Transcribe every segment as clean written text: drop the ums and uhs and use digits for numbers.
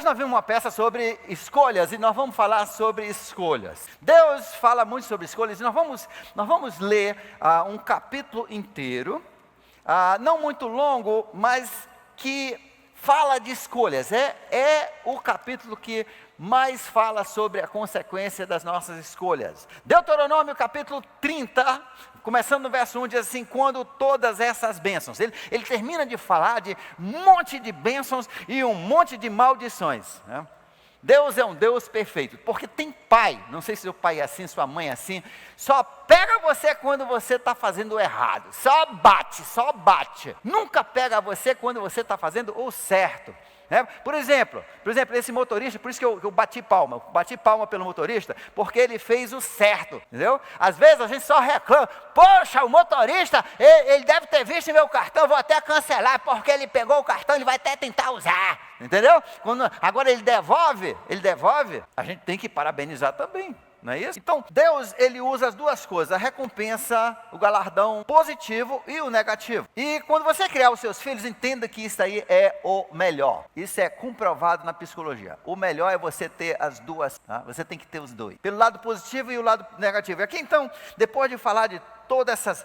Hoje nós vimos uma peça sobre escolhas e nós vamos falar sobre escolhas. Deus fala muito sobre escolhas e nós vamos ler um capítulo inteiro, não muito longo, mas que fala de escolhas. É o capítulo que mais fala sobre a consequência das nossas escolhas. Deuteronômio capítulo 30, começando no verso 1, diz assim: quando todas essas bênçãos, ele termina de falar de um monte de bênçãos e um monte de maldições, né? Deus é um Deus perfeito, porque tem pai, não sei se seu pai é assim, sua mãe é assim, só pega você quando você está fazendo o errado, só bate, nunca pega você quando você está fazendo o certo. Por exemplo, esse motorista, por isso que eu bati palma pelo motorista, porque ele fez o certo, entendeu? Às vezes a gente só reclama: poxa, o motorista, ele deve ter visto meu cartão, vou até cancelar, porque ele pegou o cartão, ele vai até tentar usar, entendeu? Agora ele devolve, a gente tem que parabenizar também. Não é isso? Então, Deus, ele usa as duas coisas, a recompensa, o galardão positivo e o negativo. E quando você criar os seus filhos, entenda que isso aí é o melhor. Isso é comprovado na psicologia. O melhor é você ter as duas, tá? Você tem que ter os dois. Pelo lado positivo e o lado negativo. E aqui então, depois de falar de todas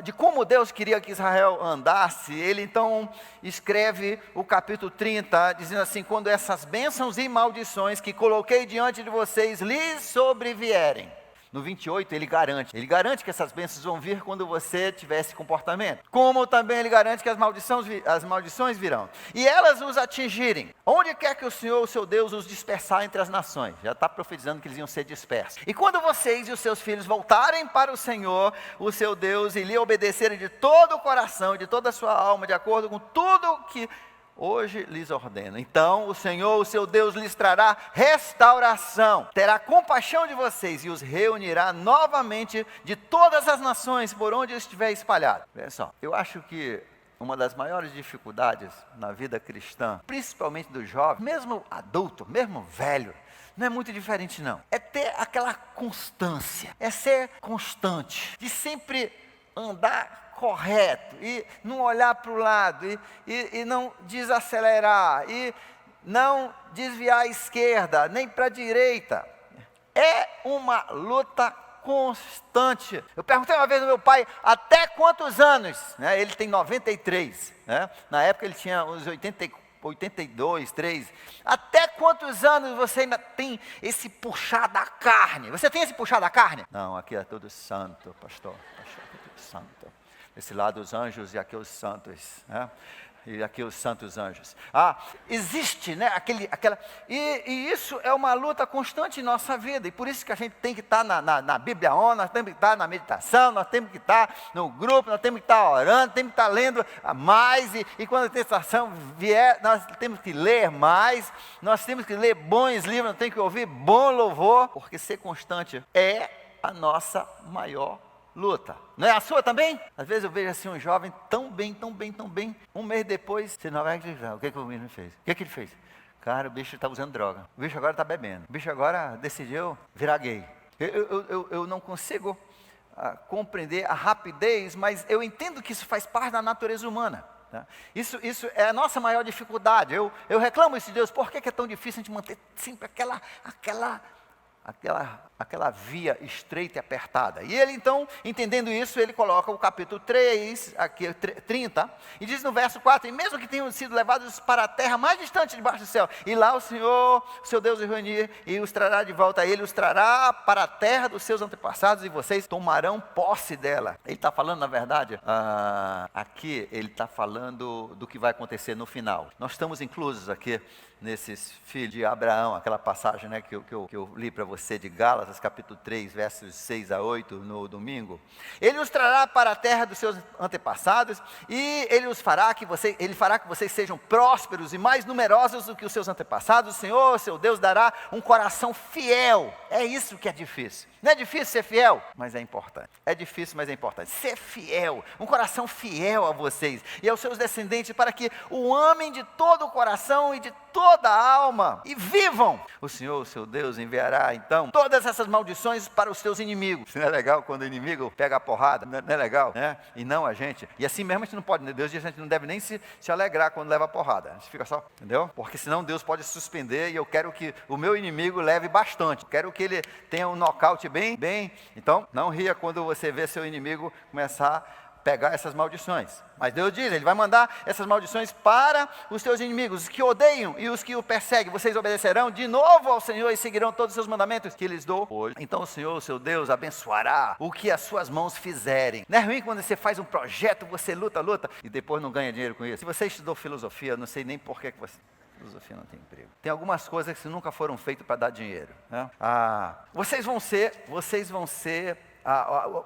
de como Deus queria que Israel andasse, ele então escreve o capítulo 30, dizendo assim: quando essas bênçãos e maldições que coloquei diante de vocês lhes sobrevierem. No 28 ele garante que essas bênçãos vão vir quando você tiver esse comportamento. Como também ele garante que as maldições virão. E elas os atingirem. Onde quer que o Senhor, o seu Deus, os dispersar entre as nações. Já está profetizando que eles iam ser dispersos. E quando vocês e os seus filhos voltarem para o Senhor, o seu Deus, e lhe obedecerem de todo o coração, de toda a sua alma, de acordo com tudo que hoje lhes ordeno, então o Senhor, o seu Deus, lhes trará restauração, terá compaixão de vocês e os reunirá novamente de todas as nações por onde estiver espalhado. Veja só, eu acho que uma das maiores dificuldades na vida cristã, principalmente do jovem, mesmo adulto, mesmo velho, não é muito diferente não. É ter aquela constância, é ser constante, de sempre andar correto, e não olhar para o lado, e não desacelerar, e não desviar à esquerda, nem para a direita. É uma luta constante. Eu perguntei uma vez ao meu pai: até quantos anos? Ele tem 93, na época ele tinha uns 82, 3. Até quantos anos você ainda tem esse puxar da carne? Você tem esse puxar da carne? Não, aqui é todo santo, pastor, aqui é tudo santo. Esse lado os anjos e aqui os santos, e aqui os santos anjos. Existe, e isso é uma luta constante em nossa vida, e por isso que a gente tem que estar na Bíblia, nós temos que estar na meditação, nós temos que estar no grupo, nós temos que estar orando, temos que estar lendo mais, e quando a tentação vier, nós temos que ler mais, nós temos que ler bons livros, nós temos que ouvir bom louvor, porque ser constante é a nossa maior luta. Não é a sua também? Às vezes eu vejo assim um jovem tão bem, um mês depois, você não vai acreditar, o que o menino fez? O que ele fez? Cara, o bicho está usando droga, o bicho agora está bebendo, o bicho agora decidiu virar gay. Eu não consigo compreender a rapidez, mas eu entendo que isso faz parte da natureza humana. Isso é a nossa maior dificuldade. Eu reclamo isso de Deus: por que é tão difícil a gente manter sempre aquela via estreita e apertada? E ele então, entendendo isso, ele coloca o capítulo 3, aqui 30, e diz no verso 4: e mesmo que tenham sido levados para a terra mais distante debaixo do céu, e lá o Senhor, o seu Deus, os reunir e os trará de volta, ele os trará para a terra dos seus antepassados, e vocês tomarão posse dela. Ele está falando, na verdade, aqui ele está falando do que vai acontecer no final. Nós estamos inclusos aqui nesses filhos de Abraão, aquela passagem que eu li para você de Gálatas, capítulo 3, versos 6 a 8, no domingo. Ele os trará para a terra dos seus antepassados, e ele fará que vocês sejam prósperos e mais numerosos do que os seus antepassados. O Senhor, seu Deus, dará um coração fiel. É isso que é difícil. Não é difícil ser fiel, mas é importante. É difícil, mas é importante. Ser fiel, um coração fiel a vocês e aos seus descendentes, para que o amem de todo o coração e de toda a alma e vivam. O Senhor, o seu Deus, enviará então todas essas maldições para os seus inimigos. Não é legal quando o inimigo pega a porrada? Não é legal, né? E não a gente. E assim mesmo a gente não pode, Deus diz que a gente não deve nem se alegrar quando leva a porrada. A gente fica só, entendeu? Porque senão Deus pode suspender e eu quero que o meu inimigo leve bastante. Quero que ele tenha um nocaute bem. Então, não ria quando você vê seu inimigo começar a pegar essas maldições. Mas Deus diz, Ele vai mandar essas maldições para os teus inimigos, os que odeiam e os que o perseguem. Vocês obedecerão de novo ao Senhor e seguirão todos os seus mandamentos que lhes dou hoje. Então o Senhor, o seu Deus, abençoará o que as suas mãos fizerem. Não é ruim quando você faz um projeto, você luta e depois não ganha dinheiro com isso. Se você estudou filosofia, eu não sei nem por que você... Filosofia não tem emprego. Tem algumas coisas que nunca foram feitas para dar dinheiro, né? Vocês vão ser,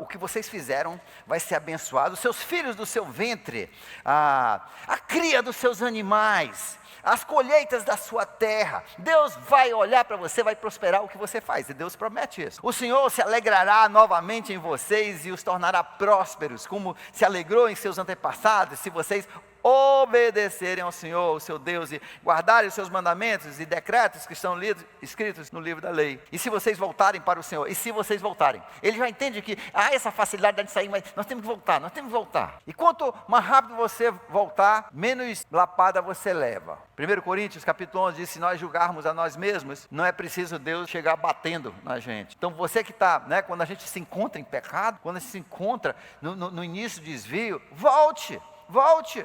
o que vocês fizeram vai ser abençoado. Os seus filhos do seu ventre, a cria dos seus animais, as colheitas da sua terra. Deus vai olhar para você, vai prosperar o que você faz, e Deus promete isso. O Senhor se alegrará novamente em vocês e os tornará prósperos, como se alegrou em seus antepassados, se vocês obedecerem ao Senhor, o seu Deus, e guardarem os seus mandamentos e decretos que estão escritos no livro da lei. E se vocês voltarem para o Senhor, Ele já entende que há essa facilidade de sair, mas nós temos que voltar. E quanto mais rápido você voltar, menos lapada você leva. 1 Coríntios capítulo 11 diz, se nós julgarmos a nós mesmos, não é preciso Deus chegar batendo na gente. Então você que está, né, quando a gente se encontra em pecado, quando a gente se encontra no início do desvio, volte,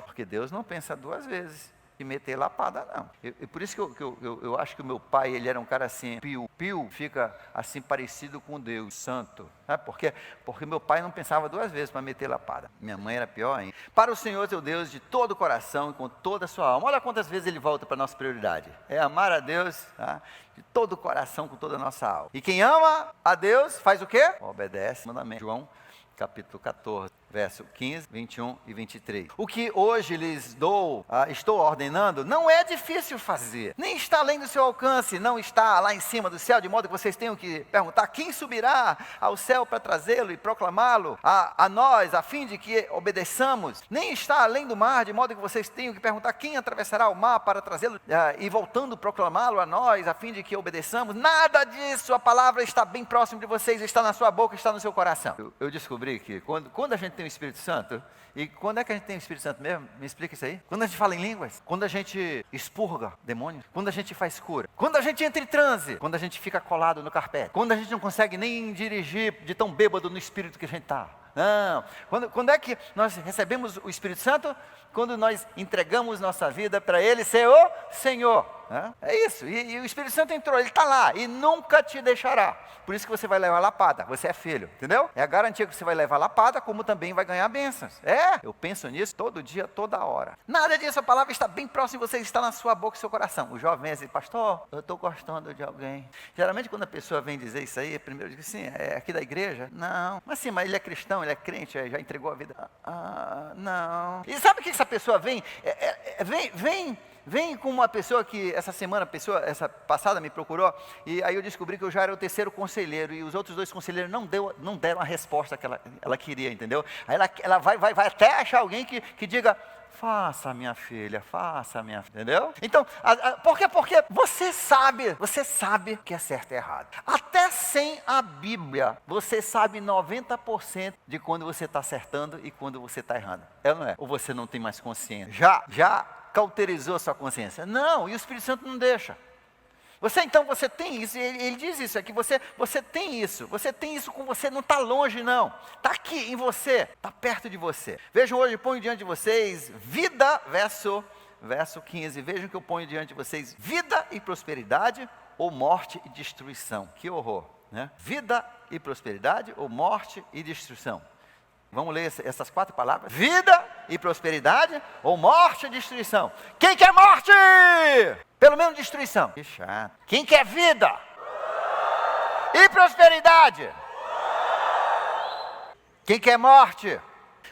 porque Deus não pensa duas vezes em meter lapada, não. E por isso que eu acho que o meu pai, ele era um cara assim, pio, fica assim parecido com Deus, santo. Sabe por quê? Porque meu pai não pensava duas vezes para meter lapada. Minha mãe era pior ainda. Para o Senhor teu Deus de todo o coração e com toda a sua alma. Olha quantas vezes ele volta para a nossa prioridade. É amar a Deus, tá? De todo o coração, com toda a nossa alma. E quem ama a Deus, faz o quê? Obedece, mandamento. João capítulo 14. Verso 15, 21 e 23. O que hoje lhes estou ordenando, não é difícil fazer, nem está além do seu alcance, não está lá em cima do céu, de modo que vocês tenham que perguntar, quem subirá ao céu para trazê-lo e proclamá-lo a nós, a fim de que obedeçamos, nem está além do mar, de modo que vocês tenham que perguntar, quem atravessará o mar para trazê-lo e voltando proclamá-lo a nós, a fim de que obedeçamos. Nada disso, a palavra está bem próximo de vocês, está na sua boca, está no seu coração. Eu descobri que quando a gente tem o Espírito Santo, e quando é que a gente tem o Espírito Santo mesmo? Me explica isso aí. Quando a gente fala em línguas, quando a gente expurga demônios, quando a gente faz cura, quando a gente entra em transe, quando a gente fica colado no carpete, quando a gente não consegue nem dirigir de tão bêbado no espírito que a gente está. Não, quando é que nós recebemos o Espírito Santo? Quando nós entregamos nossa vida para Ele ser o Senhor. É isso, e o Espírito Santo entrou, Ele está lá e nunca te deixará. Por isso que você vai levar lapada, você é filho, entendeu? É a garantia que você vai levar lapada, como também vai ganhar bênçãos. Eu penso nisso todo dia, toda hora. Nada disso, a palavra está bem próxima de você, está na sua boca e seu coração. O jovem diz, pastor, eu estou gostando de alguém. Geralmente quando a pessoa vem dizer isso aí, primeiro eu digo assim, é aqui da igreja? Não. Mas sim, mas ele é cristão, ele é crente, já entregou a vida. Não. E sabe o que essa pessoa vem? Vem com uma pessoa que essa passada me procurou, e aí eu descobri que eu já era o terceiro conselheiro, e os outros dois conselheiros não deram a resposta que ela queria, entendeu? Aí ela vai até achar alguém que diga, faça minha filha, entendeu? Então, por quê? Porque você sabe que é certo e errado. Até sem a Bíblia, você sabe 90% de quando você está acertando e quando você está errando. É ou não é? Ou você não tem mais consciência? Já cauterizou sua consciência? Não, e o Espírito Santo não deixa. Você tem isso, ele diz isso, é que você tem isso com você, não está longe não, está aqui em você, está perto de você. Vejam hoje, ponho diante de vocês vida, verso 15, vejam que eu ponho diante de vocês vida e prosperidade ou morte e destruição. Que horror, né? Vida e prosperidade ou morte e destruição. Vamos ler essas 4 palavras. Vida e prosperidade ou morte e destruição. Quem quer morte? Pelo menos destruição. Que chato. Quem quer vida? E prosperidade? Quem quer morte?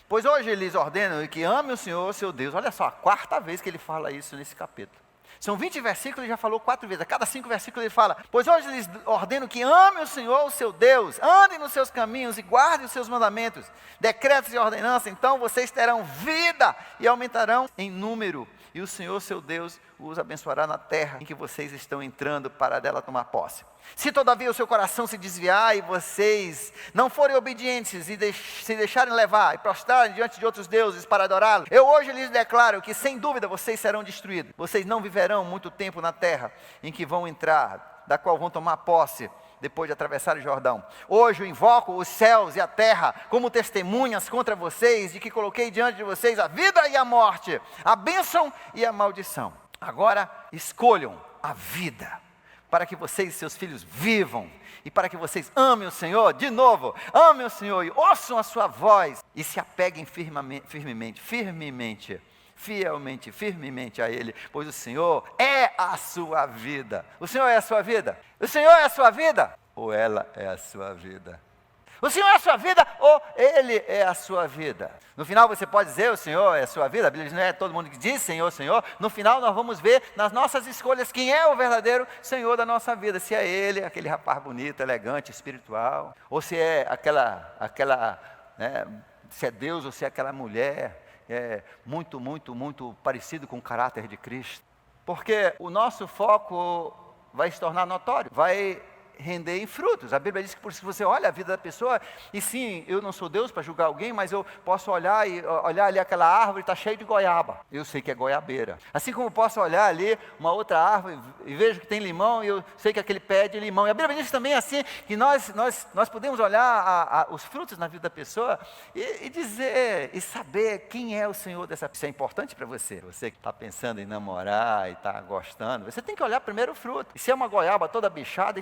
Pois hoje lhes ordeno que ame o Senhor, seu Deus. Olha só, a 4ª vez que ele fala isso nesse capítulo. São 20 versículos e já falou 4 vezes. A cada 5 versículos ele fala: pois hoje lhes ordeno que amem o Senhor, o seu Deus, andem nos seus caminhos e guardem os seus mandamentos, decretos e ordenanças, então vocês terão vida e aumentarão em número. E o Senhor, seu Deus, os abençoará na terra em que vocês estão entrando para dela tomar posse. Se todavia o seu coração se desviar e vocês não forem obedientes e se deixarem levar e prostrarem diante de outros deuses para adorá-los, eu hoje lhes declaro que sem dúvida vocês serão destruídos. Vocês não viverão muito tempo na terra em que vão entrar, da qual vão tomar posse depois de atravessar o Jordão. Hoje eu invoco os céus e a terra como testemunhas contra vocês, de que coloquei diante de vocês a vida e a morte, a bênção e a maldição. Agora escolham a vida, para que vocês e seus filhos vivam, e para que vocês amem o Senhor, de novo, amem o Senhor e ouçam a sua voz, e se apeguem firmemente, firmemente a Ele, pois o Senhor é a sua vida. O Senhor é a sua vida? O Senhor é a sua vida? Ou ela é a sua vida? O Senhor é a sua vida ou Ele é a sua vida? No final você pode dizer: o Senhor é a sua vida. A Bíblia diz: não é todo mundo que diz Senhor, Senhor. No final nós vamos ver nas nossas escolhas quem é o verdadeiro Senhor da nossa vida. Se é Ele, aquele rapaz bonito, elegante, espiritual, ou se é se é Deus, ou se é aquela mulher muito parecido com o caráter de Cristo. Porque o nosso foco vai se tornar notório, vai render em frutos. A Bíblia diz que por isso você olha a vida da pessoa, e sim, eu não sou Deus para julgar alguém, mas eu posso olhar ali aquela árvore, está cheia de goiaba, eu sei que é goiabeira. Assim como eu posso olhar ali uma outra árvore e vejo que tem limão, e eu sei que aquele pé é de limão. E a Bíblia diz também assim, que nós podemos olhar os frutos na vida da pessoa e dizer, e saber quem é o Senhor dessa pessoa. Isso é importante para você. Você que está pensando em namorar e está gostando, você tem que olhar primeiro o fruto. E se é uma goiaba toda bichada,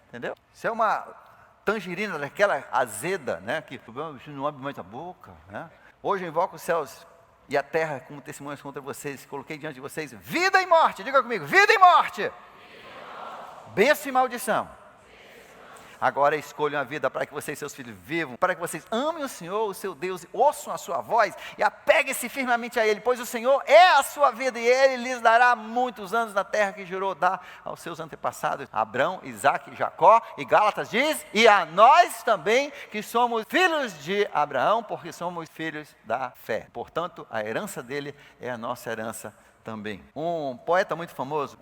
entendeu? Se é uma tangerina daquela azeda, né, que não abre mais a boca, né? Hoje eu invoco os céus e a terra como testemunhas contra vocês, coloquei diante de vocês vida e morte. Diga comigo: vida e morte, bênção e maldição. Agora escolham a vida para que vocês e seus filhos vivam, para que vocês amem o Senhor, o seu Deus, e ouçam a sua voz e apeguem-se firmemente a Ele, pois o Senhor é a sua vida e Ele lhes dará muitos anos na terra que jurou dar aos seus antepassados, Abraão, Isaque, Jacó. E Gálatas diz: e a nós também, que somos filhos de Abraão, porque somos filhos da fé. Portanto, a herança dele é a nossa herança também. Um poeta muito famoso,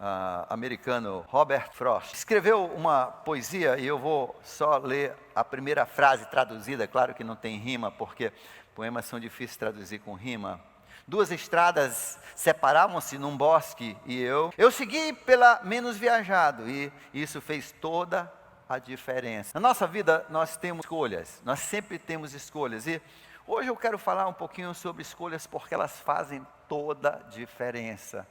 americano, Robert Frost, escreveu uma poesia, e eu vou só ler a primeira frase traduzida. Claro que não tem rima, porque poemas são difíceis de traduzir com rima. Duas estradas separavam-se num bosque e eu segui pela menos viajado, e isso fez toda a diferença. Na nossa vida nós temos escolhas, nós sempre temos escolhas, e hoje eu quero falar um pouquinho sobre escolhas, porque elas fazem toda a diferença.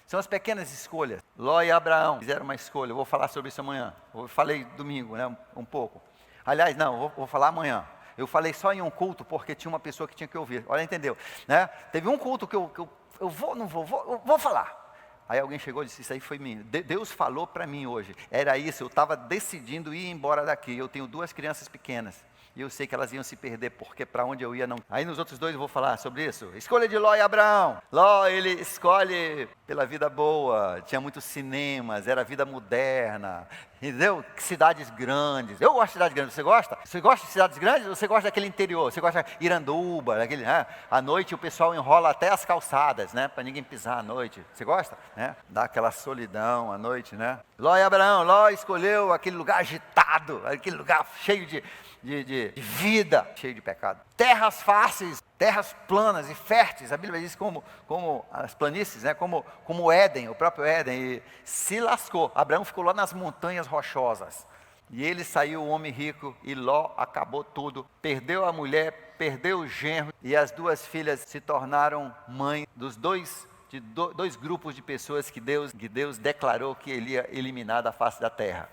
São as pequenas escolhas. Ló e Abraão fizeram uma escolha. Eu vou falar sobre isso amanhã. Eu falei domingo, né, um pouco. Aliás, não, vou falar amanhã. Eu falei só em um culto, porque tinha uma pessoa que tinha que ouvir. Olha, entendeu? Né? Teve um culto que eu vou falar. Aí alguém chegou e disse: isso aí foi mim. Deus falou para mim hoje. Era isso, eu estava decidindo ir embora daqui. Eu tenho 2 crianças pequenas. E eu sei que elas iam se perder, porque para onde eu ia não. Aí nos outros 2 eu vou falar sobre isso. Escolha de Ló e Abraão. Ló, ele escolhe pela vida boa. Tinha muitos cinemas, era vida moderna. Entendeu? Cidades grandes. Eu gosto de cidades grandes. Você gosta? Você gosta de cidades grandes ou você gosta daquele interior? Você gosta de Iranduba, daquele, né? À noite o pessoal enrola até as calçadas, né? Para ninguém pisar à noite. Você gosta? Né? Dá aquela solidão à noite, né? Ló e Abraão. Ló escolheu aquele lugar agitado, aquele lugar cheio de vida, cheio de pecado. Terras fáceis, terras planas e férteis. A Bíblia diz como as planícies, né? como Éden, o próprio Éden. E se lascou. Abraão ficou lá nas montanhas rochosas. E ele saiu, o homem rico, e Ló acabou tudo. Perdeu a mulher, perdeu o genro, e as 2 filhas se tornaram mães dos dois grupos de pessoas que Deus declarou que ele ia eliminar da face da terra.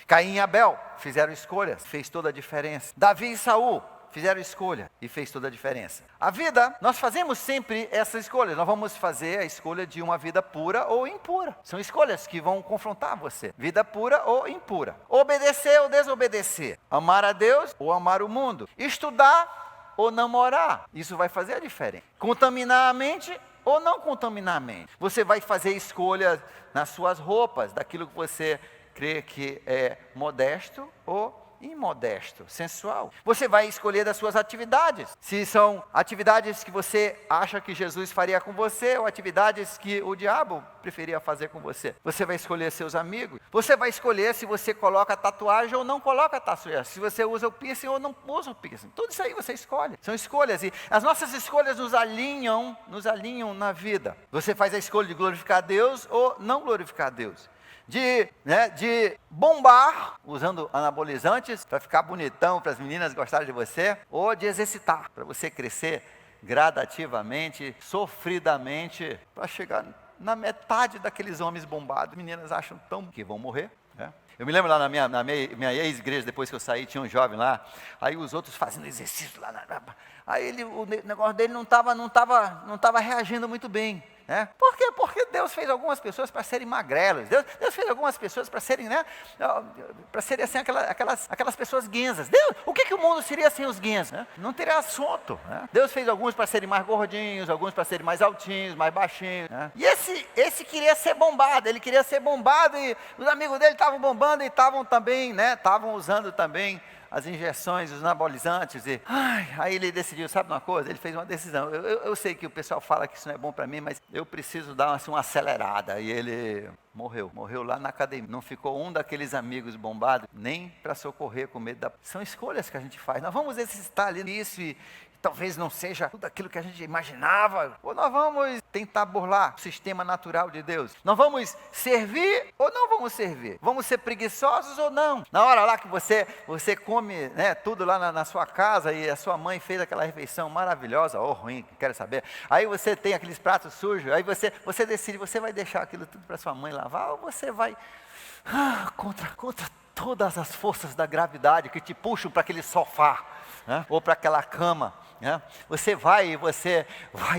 Caim e Abel fizeram escolhas, fez toda a diferença. Davi e Saul fizeram escolha e fez toda a diferença. A vida, nós fazemos sempre essas escolhas. Nós vamos fazer a escolha de uma vida pura ou impura. São escolhas que vão confrontar você. Vida pura ou impura. Obedecer ou desobedecer. Amar a Deus ou amar o mundo. Estudar ou namorar. Isso vai fazer a diferença. Contaminar a mente ou não contaminar a mente. Você vai fazer escolhas nas suas roupas, daquilo que você crê que é modesto ou imodesto, sensual. Você vai escolher das suas atividades, se são atividades que você acha que Jesus faria com você, ou atividades que o diabo preferia fazer com você. Você vai escolher seus amigos, você vai escolher se você coloca tatuagem ou não coloca tatuagem, se você usa o piercing ou não usa o piercing. Tudo isso aí você escolhe, são escolhas, e as nossas escolhas nos alinham na vida. Você faz a escolha de glorificar a Deus ou não glorificar a Deus. De bombar, usando anabolizantes, para ficar bonitão, para as meninas gostarem de você, ou de exercitar, para você crescer gradativamente, sofridamente, para chegar na metade daqueles homens bombados. Meninas acham tão que vão morrer, né? Eu me lembro lá na minha ex-igreja, depois que eu saí, tinha um jovem lá, aí os outros fazendo exercício lá, aí o negócio dele não estava reagindo muito bem. Por quê? Porque Deus fez algumas pessoas para serem magrelos. Deus fez algumas pessoas para serem, para serem assim, aquelas pessoas guenzas. O que o mundo seria sem os guenzas? Não teria assunto. Deus fez alguns para serem mais gordinhos, alguns para serem mais altinhos, mais baixinhos. E esse queria ser bombado, ele queria ser bombado, e os amigos dele estavam bombando e estavam também, estavam usando também as injeções, os anabolizantes, aí ele decidiu, sabe uma coisa? Ele fez uma decisão. Eu sei que o pessoal fala que isso não é bom para mim, mas eu preciso dar assim, uma acelerada. E ele morreu lá na academia. Não ficou um daqueles amigos bombados, nem para socorrer com medo da... São escolhas que a gente faz. Nós vamos exercitar ali nisso e talvez não seja tudo aquilo que a gente imaginava, ou nós vamos tentar burlar o sistema natural de Deus. Nós vamos servir ou não vamos servir? Vamos ser preguiçosos ou não? Na hora lá que você come tudo lá na sua casa e a sua mãe fez aquela refeição maravilhosa, ou ruim, quero saber. Aí você tem aqueles pratos sujos, aí você decide, você vai deixar aquilo tudo para sua mãe lavar, ou você vai contra todas as forças da gravidade que te puxam para aquele sofá, ou para aquela cama. Você vai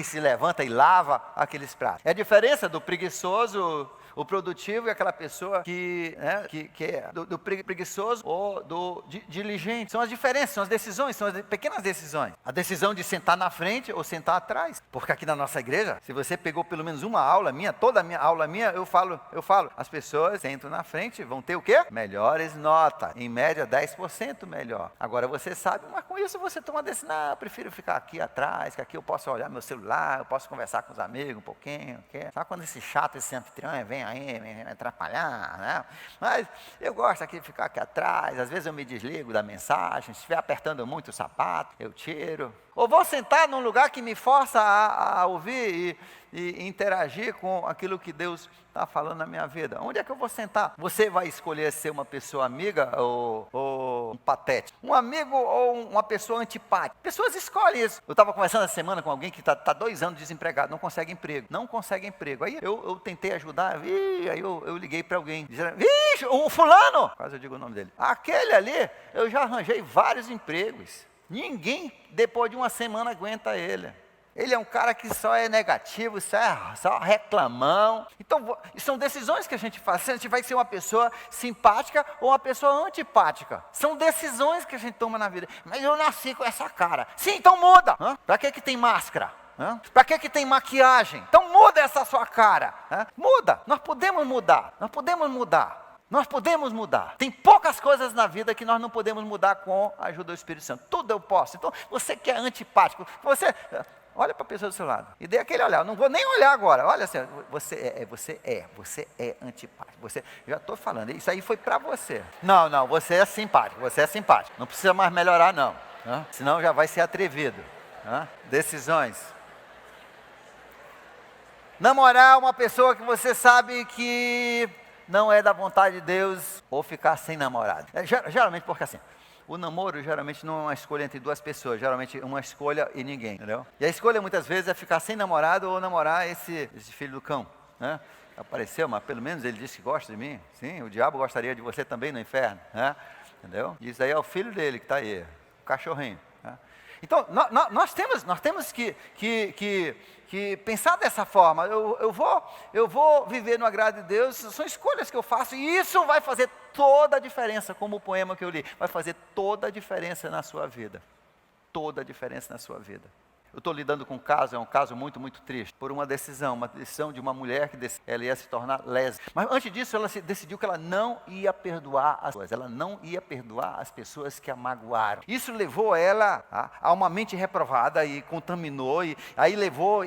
se levanta e lava aqueles pratos. É a diferença do preguiçoso, o produtivo, e aquela pessoa que é do preguiçoso ou do diligente. São as diferenças, são as decisões, são as pequenas decisões. A decisão de sentar na frente ou sentar atrás. Porque aqui na nossa igreja, se você pegou pelo menos uma aula minha, toda a minha aula minha, eu falo, as pessoas sentam na frente, vão ter o quê? Melhores notas, em média 10% melhor. Agora você sabe, mas com isso você toma a decisão, não, eu prefiro ficar aqui atrás, que aqui eu posso olhar meu celular, eu posso conversar com os amigos um pouquinho. Sabe quando esse chato, esse anfitrião vem aí me atrapalhar, Mas eu gosto aqui de ficar aqui atrás, às vezes eu me desligo da mensagem, se estiver apertando muito o sapato, eu tiro. Ou vou sentar num lugar que me força a ouvir e interagir com aquilo que Deus está falando na minha vida. Onde é que eu vou sentar? Você vai escolher ser uma pessoa amiga ou um patético? Um amigo ou uma pessoa antipática? Pessoas escolhem isso. Eu estava conversando essa semana com alguém que está 2 anos desempregado, não consegue emprego. Aí eu tentei ajudar, aí eu liguei para alguém, dizendo, vixe, o fulano, quase eu digo o nome dele, aquele ali, eu já arranjei vários empregos. Ninguém, depois de uma semana, aguenta ele. Ele é um cara que só é negativo, só reclamão. Então, são decisões que a gente faz. Se a gente vai ser uma pessoa simpática ou uma pessoa antipática. São decisões que a gente toma na vida. Mas eu nasci com essa cara. Sim, então muda. Para que tem máscara? Para que tem maquiagem? Então muda essa sua cara. Muda. Nós podemos mudar. Tem poucas coisas na vida que nós não podemos mudar com a ajuda do Espírito Santo. Tudo eu posso. Então, você que é antipático, olha para a pessoa do seu lado e dê aquele olhar. Eu não vou nem olhar agora. Olha assim, você é antipático. Já estou falando, isso aí foi para você. Não, você é simpático. Não precisa mais melhorar, não. Senão já vai ser atrevido. Decisões. Namorar uma pessoa que você sabe que não é da vontade de Deus, ou ficar sem namorado. Geralmente, porque assim, o namoro geralmente não é uma escolha entre 2 pessoas, geralmente uma escolha e ninguém, entendeu? E a escolha muitas vezes é ficar sem namorado ou namorar esse filho do cão, Apareceu, mas pelo menos ele disse que gosta de mim. Sim, o diabo gostaria de você também no inferno, entendeu? Isso aí é o filho dele que está aí, o cachorrinho. Então, nós temos que pensar dessa forma. Eu vou viver no agrado de Deus, são escolhas que eu faço, e isso vai fazer toda a diferença, como o poema que eu li, vai fazer toda a diferença na sua vida. Toda a diferença na sua vida. Eu estou lidando com um caso, é um caso muito, muito triste, por uma decisão de uma mulher que ela ia se tornar lésbica. Mas antes disso, ela decidiu que ela não ia perdoar as pessoas, ela não ia perdoar as pessoas que a magoaram. Isso levou ela a uma mente reprovada e contaminou, e aí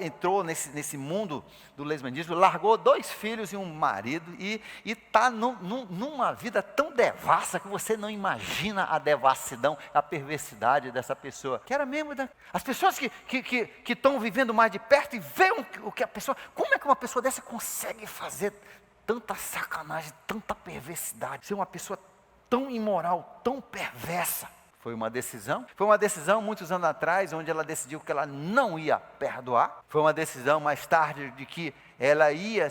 entrou nesse mundo do lesbianismo, largou 2 filhos e um marido, e está numa vida tão devassa que você não imagina a devassidão, a perversidade dessa pessoa, que era mesmo as pessoas que estão vivendo mais de perto e veem o que a pessoa, como é que uma pessoa dessa consegue fazer tanta sacanagem, tanta perversidade, ser uma pessoa tão imoral, tão perversa. Foi uma decisão muitos anos atrás, onde ela decidiu que ela não ia perdoar. Foi uma decisão mais tarde de que ela ia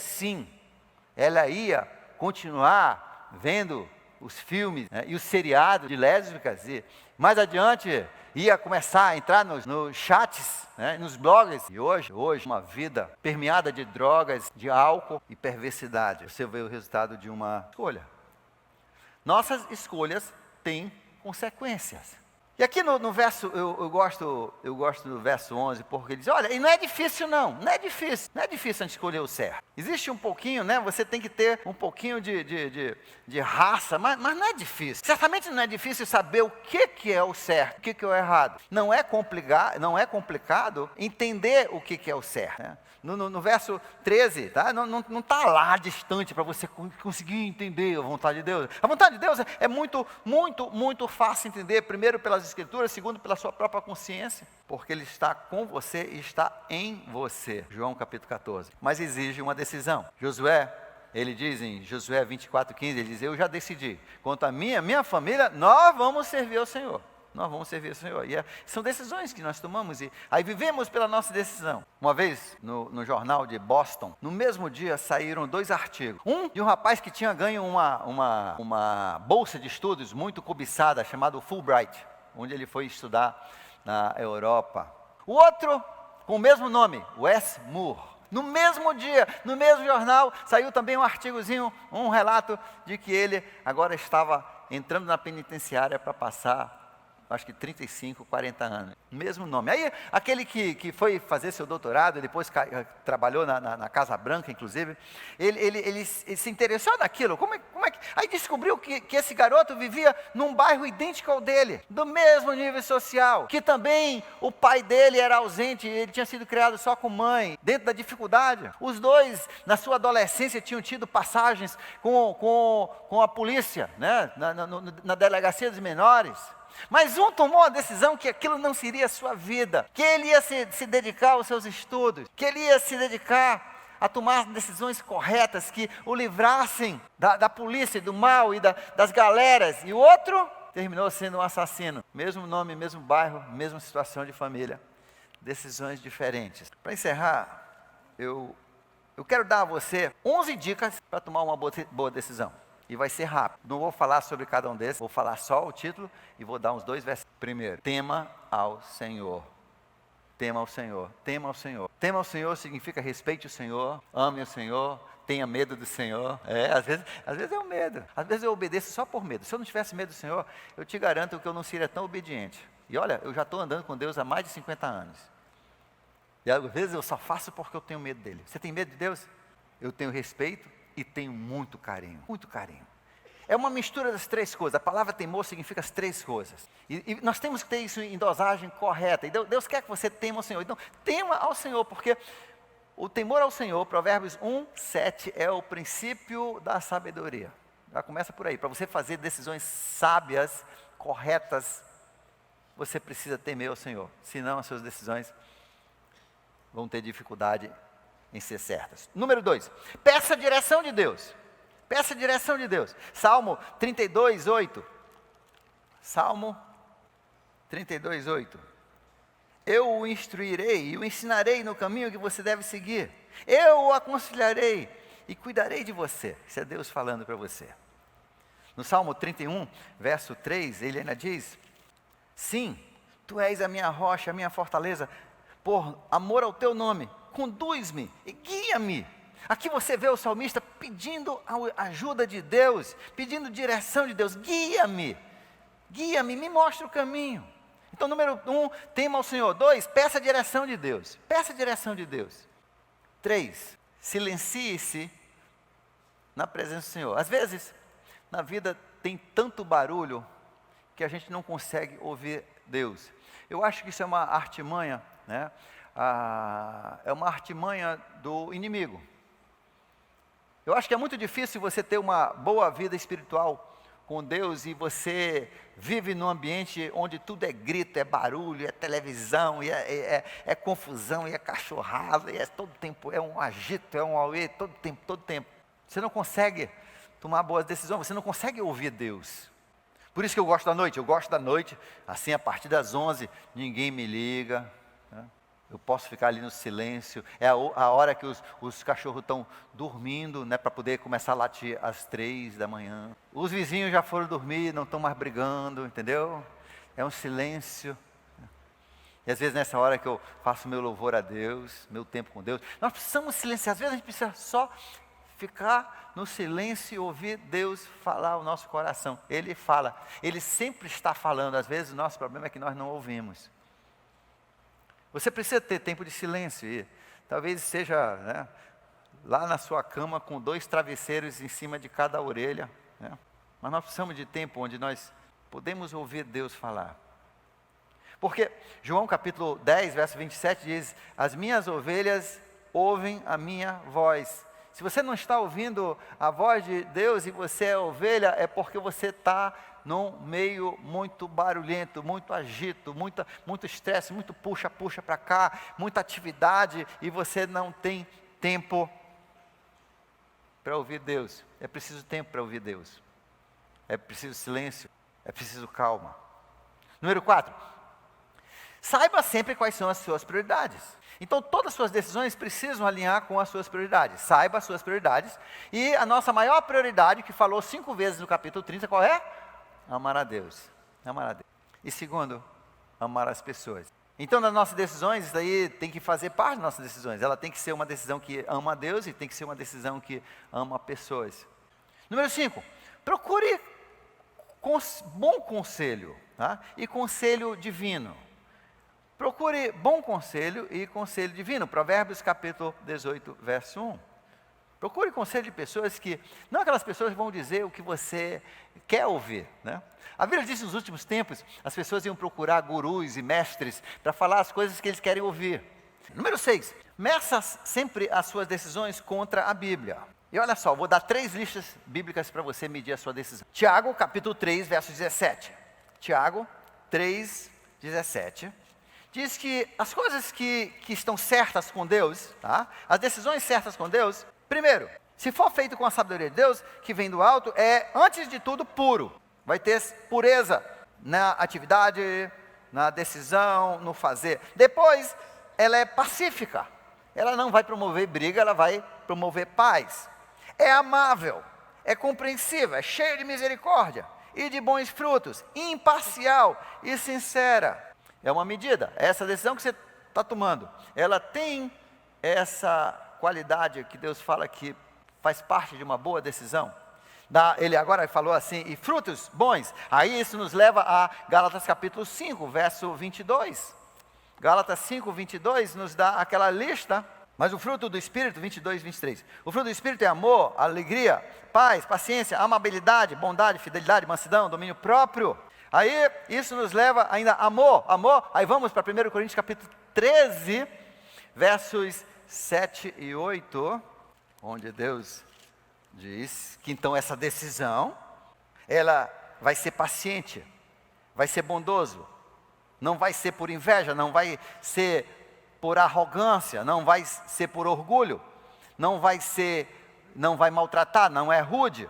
continuar vendo os filmes, né, e os seriados de lésbicas, e mais adiante ia começar a entrar nos chats, né, nos blogs. E hoje, uma vida permeada de drogas, de álcool e perversidade. Você vê o resultado de uma escolha. Nossas escolhas têm consequências. E aqui no verso, eu gosto do verso 11, porque ele diz, olha, e não é difícil não é difícil a gente escolher o certo. Existe um pouquinho, né, você tem que ter um pouquinho de raça, mas não é difícil. Certamente não é difícil saber o que é o certo, o que é o errado. Não é complicado entender o que é o certo, né? No verso 13, tá? Não está lá distante para você conseguir entender a vontade de Deus. A vontade de Deus é muito, muito, muito fácil entender, primeiro pelas Escrituras, segundo pela sua própria consciência, porque Ele está com você e está em você. João capítulo 14. Mas exige uma decisão. Josué, ele diz em Josué 24:15, ele diz, eu já decidi, quanto a minha família, nós vamos servir ao Senhor. Nós vamos servir ao Senhor. E são decisões que nós tomamos e aí vivemos pela nossa decisão. Uma vez, no jornal de Boston, no mesmo dia saíram 2 artigos. Um de um rapaz que tinha ganho uma bolsa de estudos muito cobiçada, chamada Fulbright, onde ele foi estudar na Europa. O outro, com o mesmo nome, Wes Moore. No mesmo dia, no mesmo jornal, saiu também um artigozinho, um relato de que ele agora estava entrando na penitenciária para passar, acho que 35, 40 anos. Mesmo nome. Aí, aquele que foi fazer seu doutorado, depois trabalhou na Casa Branca, inclusive, ele se interessou naquilo. Como é que... Aí descobriu que esse garoto vivia num bairro idêntico ao dele, do mesmo nível social, que também o pai dele era ausente, ele tinha sido criado só com mãe, dentro da dificuldade. Os dois, na sua adolescência, tinham tido passagens com a polícia, né? na delegacia dos menores. Mas um tomou a decisão que aquilo não seria a sua vida, que ele ia se dedicar aos seus estudos, que ele ia se dedicar a tomar decisões corretas, que o livrassem da polícia, do mal e das galeras. E o outro terminou sendo um assassino. Mesmo nome, mesmo bairro, mesma situação de família. Decisões diferentes. Para encerrar, eu quero dar a você 11 dicas para tomar uma boa decisão. E vai ser rápido. Não vou falar sobre cada um desses, vou falar só o título e vou dar uns 2 versos. Primeiro, tema ao Senhor. Tema ao Senhor. Tema ao Senhor. Tema ao Senhor significa respeite o Senhor, ame o Senhor, tenha medo do Senhor. Às vezes é o medo. Às vezes eu obedeço só por medo. Se eu não tivesse medo do Senhor, eu te garanto que eu não seria tão obediente. E olha, eu já estou andando com Deus há mais de 50 anos. E às vezes eu só faço porque eu tenho medo dele. Você tem medo de Deus? Eu tenho respeito e tenho muito carinho, muito carinho. É uma mistura das 3 coisas. A palavra temor significa as 3 coisas. E nós temos que ter isso em dosagem correta. E Deus quer que você tema ao Senhor. Então, tema ao Senhor, porque o temor ao Senhor, Provérbios 1:7, é o princípio da sabedoria. Já começa por aí. Para você fazer decisões sábias, corretas, você precisa temer ao Senhor. Senão, as suas decisões vão ter dificuldade em ser certas. Número 2, peça a direção de Deus. Peça a direção de Deus. Salmo 32:8. Salmo 32:8. Eu o instruirei e o ensinarei no caminho que você deve seguir. Eu o aconselharei e cuidarei de você. Isso é Deus falando para você. No Salmo 31, verso 3, ele ainda diz: sim, tu és a minha rocha, a minha fortaleza, por amor ao teu nome. Conduz-me e guia-me. Aqui você vê o salmista pedindo a ajuda de Deus, pedindo direção de Deus. Guia-me, me mostra o caminho. Então, número 1, tema ao Senhor. 2, peça a direção de Deus. Peça a direção de Deus. 3, silencie-se na presença do Senhor. Às vezes, na vida tem tanto barulho que a gente não consegue ouvir Deus. Eu acho que isso é uma artimanha, né? É uma artimanha do inimigo. Eu acho que é muito difícil você ter uma boa vida espiritual com Deus e você vive num ambiente onde tudo é grito, é barulho, é televisão, e é confusão, e é cachorrada, e é todo tempo, é um agito, é um auê, todo tempo. Você não consegue tomar boas decisões, você não consegue ouvir Deus. Por isso que eu gosto da noite, assim a partir das 11, ninguém me liga, né? Eu posso ficar ali no silêncio, é a hora que os cachorros estão dormindo, né, para poder começar a latir às 3 da manhã. Os vizinhos já foram dormir, não estão mais brigando, entendeu? É um silêncio. E às vezes nessa hora que eu faço meu louvor a Deus, meu tempo com Deus, nós precisamos silenciar, às vezes a gente precisa só ficar no silêncio e ouvir Deus falar ao nosso coração. Ele fala, Ele sempre está falando, às vezes o nosso problema é que nós não ouvimos. Você precisa ter tempo de silêncio, e talvez seja, né, lá na sua cama com 2 travesseiros em cima de cada orelha, né? Mas nós precisamos de tempo onde nós podemos ouvir Deus falar. Porque João capítulo 10, verso 27 diz, as minhas ovelhas ouvem a minha voz. Se você não está ouvindo a voz de Deus e você é ovelha, é porque você está num meio muito barulhento, muito agito, muito estresse, muito puxa para cá, muita atividade, e você não tem tempo para ouvir Deus. É preciso tempo para ouvir Deus. É preciso silêncio, é preciso calma. Número 4, saiba sempre quais são as suas prioridades. Então, todas as suas decisões precisam alinhar com as suas prioridades. Saiba as suas prioridades. E a nossa maior prioridade, que falou 5 vezes no capítulo 30, qual é? Amar a Deus. Amar a Deus. E segundo, amar as pessoas. Então, nas nossas decisões, isso daí tem que fazer parte das nossas decisões. Ela tem que ser uma decisão que ama a Deus e tem que ser uma decisão que ama pessoas. Número 5, procure bom conselho, tá? E conselho divino. Procure bom conselho e conselho divino. Provérbios capítulo 18, verso 1. Procure conselho de pessoas que, não aquelas pessoas que vão dizer o que você quer ouvir, né? A Bíblia diz que nos últimos tempos, as pessoas iam procurar gurus e mestres para falar as coisas que eles querem ouvir. Número 6, meça sempre as suas decisões contra a Bíblia. E olha só, vou dar 3 listas bíblicas para você medir a sua decisão. Tiago, capítulo 3, verso 17. Tiago 3, 17. Diz que as coisas que estão certas com Deus, tá? As decisões certas com Deus, primeiro, se for feito com a sabedoria de Deus, que vem do alto, é, antes de tudo, puro. Vai ter pureza na atividade, na decisão, no fazer. Depois, ela é pacífica. Ela não vai promover briga, ela vai promover paz. É amável, é compreensiva, é cheia de misericórdia e de bons frutos, imparcial e sincera. É uma medida, essa decisão que você está tomando, ela tem essa qualidade que Deus fala que faz parte de uma boa decisão. Ele agora falou assim, e frutos bons. Aí isso nos leva a Gálatas capítulo 5, verso 22. Gálatas 5, 22 nos dá aquela lista, mas o fruto do Espírito, 22, 23. O fruto do Espírito é amor, alegria, paz, paciência, amabilidade, bondade, fidelidade, mansidão, domínio próprio. Aí, isso nos leva ainda a amor, aí vamos para 1 Coríntios capítulo 13, versos 7 e 8, onde Deus diz que então essa decisão, ela vai ser paciente, vai ser bondoso, não vai ser por inveja, não vai ser por arrogância, não vai ser por orgulho, não vai maltratar, não é rude,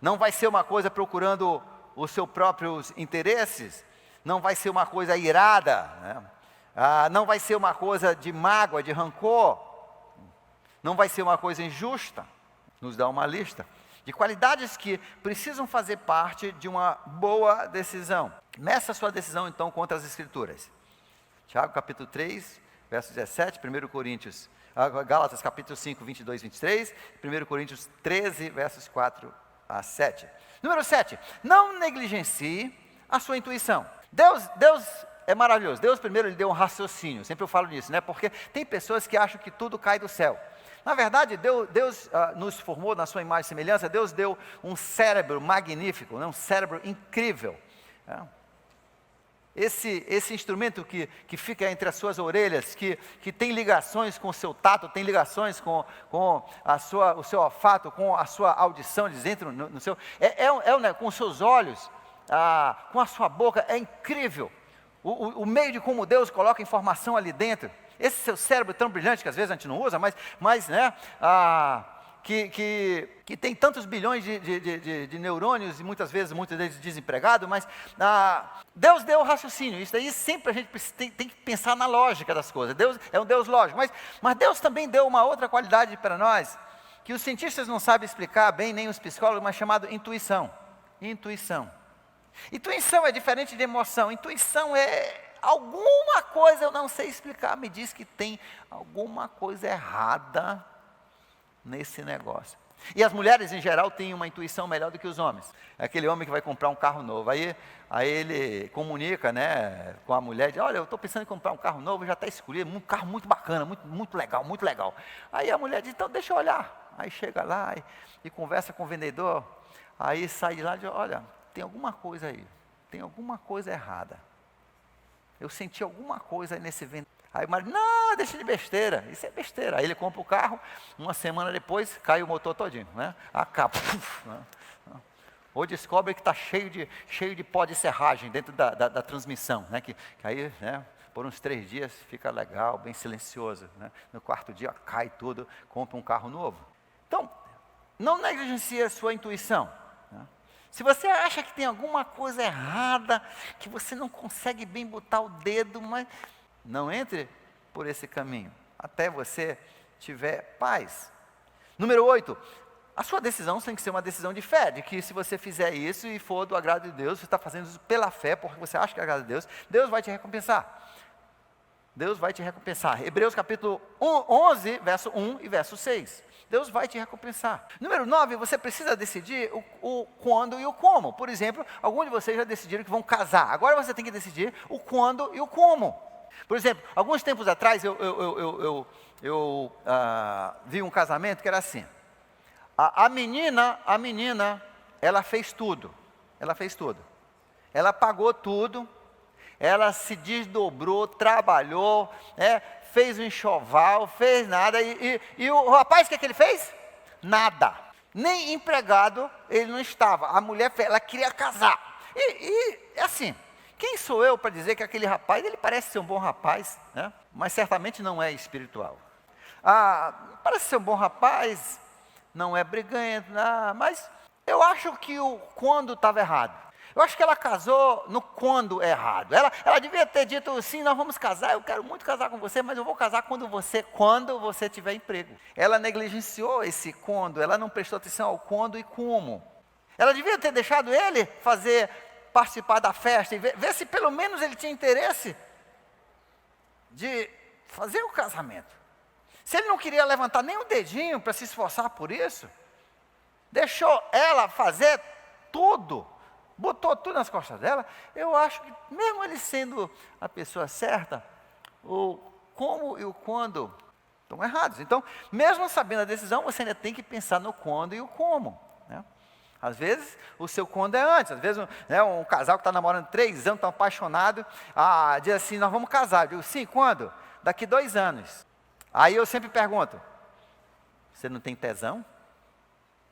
não vai ser uma coisa procurando os seus próprios interesses, não vai ser uma coisa irada, né? Não vai ser uma coisa de mágoa, de rancor, não vai ser uma coisa injusta. Nos dá uma lista de qualidades que precisam fazer parte de uma boa decisão. Meça a sua decisão então contra as Escrituras. Tiago capítulo 3, verso 17, 1 Coríntios, Gálatas capítulo 5, 22, 23, 1 Coríntios 13, versos 4 a 7. Número 7, não negligencie a sua intuição. Deus é maravilhoso. Deus primeiro Ele deu um raciocínio. Sempre eu falo nisso, né? Porque tem pessoas que acham que tudo cai do céu. Na verdade, Deus nos formou na sua imagem e semelhança. Deus deu um cérebro magnífico, né? Um cérebro incrível. Né? Esse instrumento que fica entre as suas orelhas, que tem ligações com o seu tato, tem ligações com o seu olfato, com a sua audição, dentro no seu... com os seus olhos, com a sua boca, é incrível. O meio de como Deus coloca informação ali dentro. Esse seu cérebro tão brilhante, que às vezes a gente não usa, mas né, que tem tantos bilhões de neurônios, e muitas vezes, muitos deles desempregados, mas Deus deu o raciocínio. Isso daí sempre a gente tem que pensar na lógica das coisas. Deus é um Deus lógico, mas Deus também deu uma outra qualidade para nós, que os cientistas não sabem explicar bem, nem os psicólogos, mas chamado intuição. Intuição é diferente de emoção. Intuição é alguma coisa, eu não sei explicar, me diz que tem alguma coisa errada nesse negócio. E as mulheres em geral têm uma intuição melhor do que os homens. É aquele homem que vai comprar um carro novo, aí ele comunica, né, com a mulher, diz, olha, eu estou pensando em comprar um carro novo, já está escolhido, um carro muito bacana, muito legal, muito legal. Aí a mulher diz, então deixa eu olhar. Aí chega lá e conversa com o vendedor, aí sai de lá e diz, olha, tem alguma coisa aí, tem alguma coisa errada. Eu senti alguma coisa aí nesse vendedor. Aí o marido, não, deixa de besteira, isso é besteira. Aí ele compra o carro, uma semana depois cai o motor todinho, né? Acaba. Né? Ou descobre que está cheio de pó de serragem dentro da transmissão, né? Que aí, né, por uns 3 dias fica legal, bem silencioso, né? No 4º dia cai tudo, compra um carro novo. Então, não negligencie a sua intuição. Né? Se você acha que tem alguma coisa errada, que você não consegue bem botar o dedo, mas não entre por esse caminho, até você tiver paz. Número 8, a sua decisão tem que ser uma decisão de fé, de que se você fizer isso e for do agrado de Deus, você está fazendo isso pela fé, porque você acha que é agrado de Deus, Deus vai te recompensar. Deus vai te recompensar. Hebreus capítulo 11, verso 1 e verso 6. Deus vai te recompensar. Número 9, você precisa decidir o quando e o como. Por exemplo, alguns de vocês já decidiram que vão casar. Agora você tem que decidir o quando e o como. Por exemplo, alguns tempos atrás eu vi um casamento que era assim. A menina, ela fez tudo. Ela pagou tudo. Ela se desdobrou, trabalhou, fez um enxoval, fez nada. E o rapaz, o que ele fez? Nada. Nem empregado ele não estava. A mulher, ela queria casar. E assim, quem sou eu para dizer que aquele rapaz, ele parece ser um bom rapaz, né? Mas certamente não é espiritual. Parece ser um bom rapaz, não é brigante, mas eu acho que o quando estava errado. Eu acho que ela casou no quando errado. Ela devia ter dito, sim, nós vamos casar, eu quero muito casar com você, mas eu vou casar quando você tiver emprego. Ela negligenciou esse quando, ela não prestou atenção ao quando e como. Ela devia ter deixado ele participar da festa e ver se pelo menos ele tinha interesse de fazer o casamento. Se ele não queria levantar nem um dedinho para se esforçar por isso, deixou ela fazer tudo, botou tudo nas costas dela. Eu acho que mesmo ele sendo a pessoa certa, o como e o quando estão errados. Então, mesmo sabendo a decisão, você ainda tem que pensar no quando e o como, né? Às vezes, o seu quando é antes. Às vezes, um casal que está namorando 3 anos, está apaixonado, diz assim, nós vamos casar. Eu digo, sim, quando? Daqui 2 anos. Aí eu sempre pergunto, você não tem tesão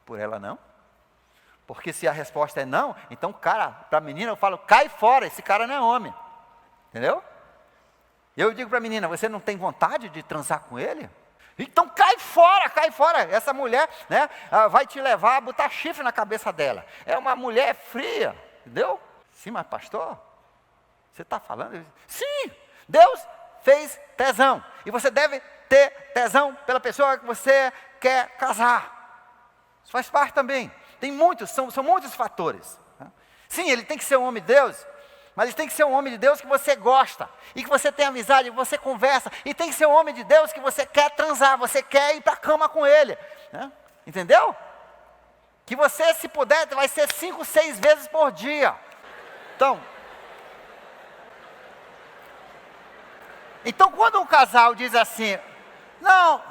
por ela não? Porque se a resposta é não, então cara, para a menina eu falo, cai fora, esse cara não é homem. Entendeu? Eu digo para a menina, você não tem vontade de transar com ele? Então cai fora, essa mulher, né, vai te levar a botar chifre na cabeça dela. É uma mulher fria, entendeu? Sim, mas pastor, você está falando? Sim, Deus fez tesão, e você deve ter tesão pela pessoa que você quer casar. Isso faz parte também, tem muitos, são muitos fatores. Sim, ele tem que ser um homem de Deus, mas ele tem que ser um homem de Deus que você gosta, e que você tem amizade, que você conversa, e tem que ser um homem de Deus que você quer transar, você quer ir para a cama com ele, né? Entendeu? Que você, se puder, vai ser 5, 6 vezes por dia. Então, Então, quando um casal diz assim, não,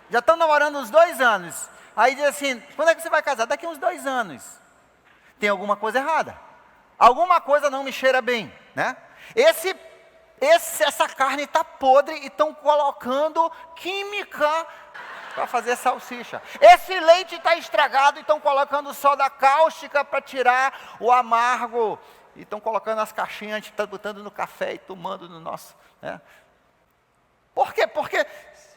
já estão namorando uns 2 anos, aí diz assim, quando é que você vai casar? Daqui uns 2 anos. Tem alguma coisa errada. Alguma coisa não me cheira bem, né? Essa carne está podre e estão colocando química para fazer salsicha. Esse leite está estragado e estão colocando soda cáustica para tirar o amargo. E estão colocando as caixinhas, a gente está botando no café e tomando no nosso. Né? Por quê? Porque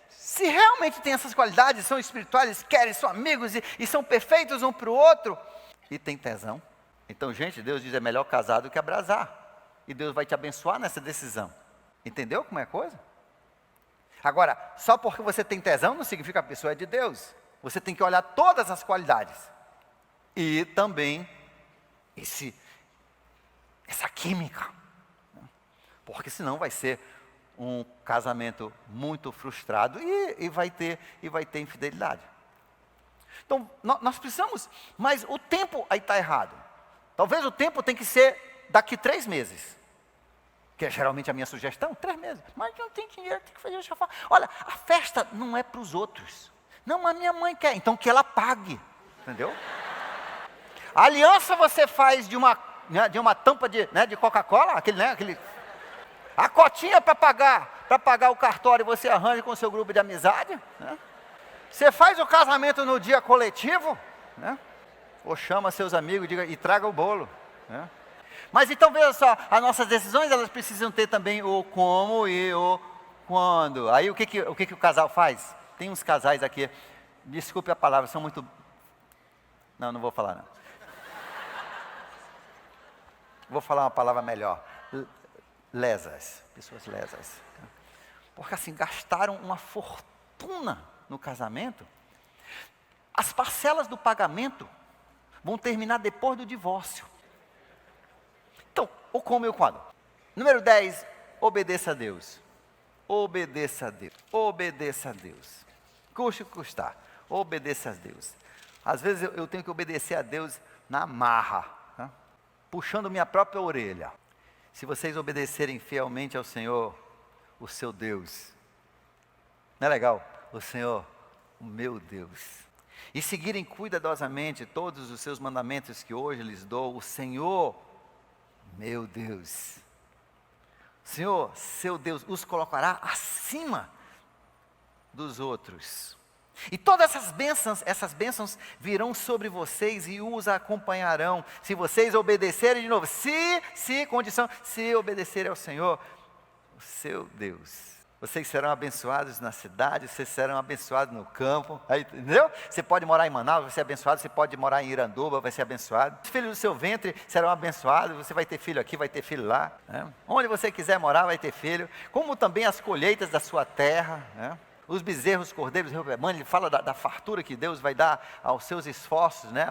se realmente tem essas qualidades, são espirituais, querem, são amigos e são perfeitos um para o outro, e tem tesão. Então, gente, Deus diz, é melhor casar do que abrasar. E Deus vai te abençoar nessa decisão. Entendeu como é a coisa? Agora, só porque você tem tesão não significa que a pessoa é de Deus. Você tem que olhar todas as qualidades. E também essa química. Porque senão vai ser um casamento muito frustrado e vai ter infidelidade. Então, nós precisamos, mas o tempo aí está errado. Talvez o tempo tem que ser daqui 3 meses. Que é geralmente a minha sugestão, 3 meses. Mas não tem dinheiro, tem que fazer o chafá. Olha, a festa não é para os outros. Não, a minha mãe quer, então que ela pague. Entendeu? A aliança você faz de uma tampa de Coca-Cola, aquele. A cotinha para pagar o cartório você arranja com o seu grupo de amizade. Né? Você faz o casamento no dia coletivo, né? Ou chama seus amigos e traga o bolo. Né? Mas então veja só, as nossas decisões elas precisam ter também o como e o quando. Aí o que o casal faz? Tem uns casais aqui, desculpe a palavra, são muito... Não vou falar não. Vou falar uma palavra melhor. Lesas, pessoas lesas. Porque assim, gastaram uma fortuna no casamento. As parcelas do pagamento vão terminar depois do divórcio. Então, o como e o quando. Número 10, obedeça a Deus. Obedeça a Deus. Obedeça a Deus. Custe o que custar. Obedeça a Deus. Às vezes eu tenho que obedecer a Deus na marra, né? Puxando minha própria orelha. Se vocês obedecerem fielmente ao Senhor, o seu Deus. Não é legal? O Senhor, o meu Deus. E seguirem cuidadosamente todos os seus mandamentos que hoje lhes dou, o Senhor, meu Deus. O Senhor, seu Deus, os colocará acima dos outros. E todas essas bênçãos virão sobre vocês e os acompanharão, se vocês obedecerem de novo, condição, se obedecerem ao Senhor, o seu Deus. Vocês serão abençoados na cidade, vocês serão abençoados no campo, aí, entendeu? Você pode morar em Manaus, vai ser abençoado, você pode morar em Iranduba, vai ser abençoado. Os filhos do seu ventre serão abençoados, você vai ter filho aqui, vai ter filho lá. Né? Onde você quiser morar, vai ter filho. Como também as colheitas da sua terra, né? Os bezerros, cordeiros, rebanho, ele fala da fartura que Deus vai dar aos seus esforços, né?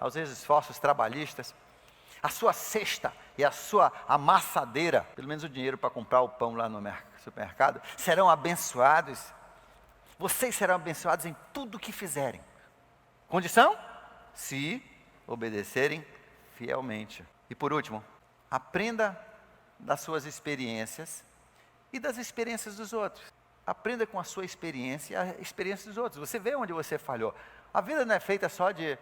Aos seus esforços trabalhistas. A sua cesta e a sua amassadeira, pelo menos o dinheiro para comprar o pão lá no supermercado, serão abençoados. Vocês serão abençoados em tudo o que fizerem. Condição? Se obedecerem fielmente. E por último, aprenda das suas experiências e das experiências dos outros. Aprenda com a sua experiência e a experiência dos outros. Você vê onde você falhou. A vida não é feita só de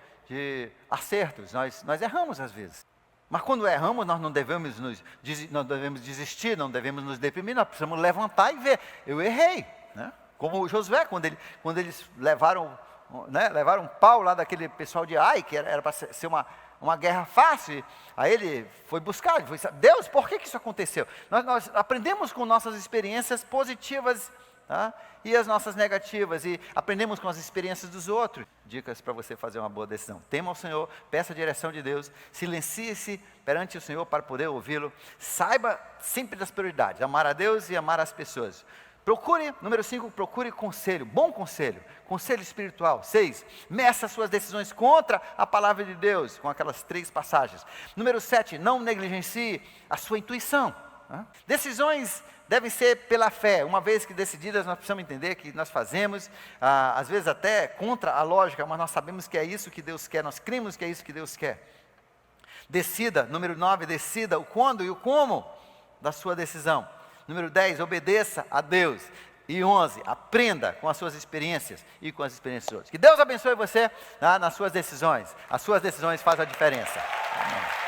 acertos, nós erramos às vezes. Mas quando erramos, nós não devemos desistir, não devemos nos deprimir, nós precisamos levantar e ver, eu errei. Né? Como o Josué, quando eles levaram um pau lá daquele pessoal de Ai, que era para ser uma guerra fácil, aí ele foi buscar, Deus, por que isso aconteceu? Nós aprendemos com nossas experiências positivas, tá? E as nossas negativas, e aprendemos com as experiências dos outros. Dicas para você fazer uma boa decisão. Tema ao Senhor, peça a direção de Deus, silencie-se perante o Senhor para poder ouvi-lo. Saiba sempre das prioridades, amar a Deus e amar as pessoas. Número 5, procure conselho, bom conselho espiritual. 6, meça suas decisões contra a palavra de Deus, com aquelas 3 passagens. Número 7, não negligencie a sua intuição. Decisões devem ser pela fé. Uma vez que decididas, nós precisamos entender que nós fazemos, às vezes até contra a lógica, mas nós sabemos que é isso que Deus quer, nós cremos que é isso que Deus quer. Decida, número 9, decida o quando e o como da sua decisão. Número 10, obedeça a Deus. E 11, aprenda com as suas experiências e com as experiências de outros. Que Deus abençoe você nas suas decisões. As suas decisões fazem a diferença. Amém.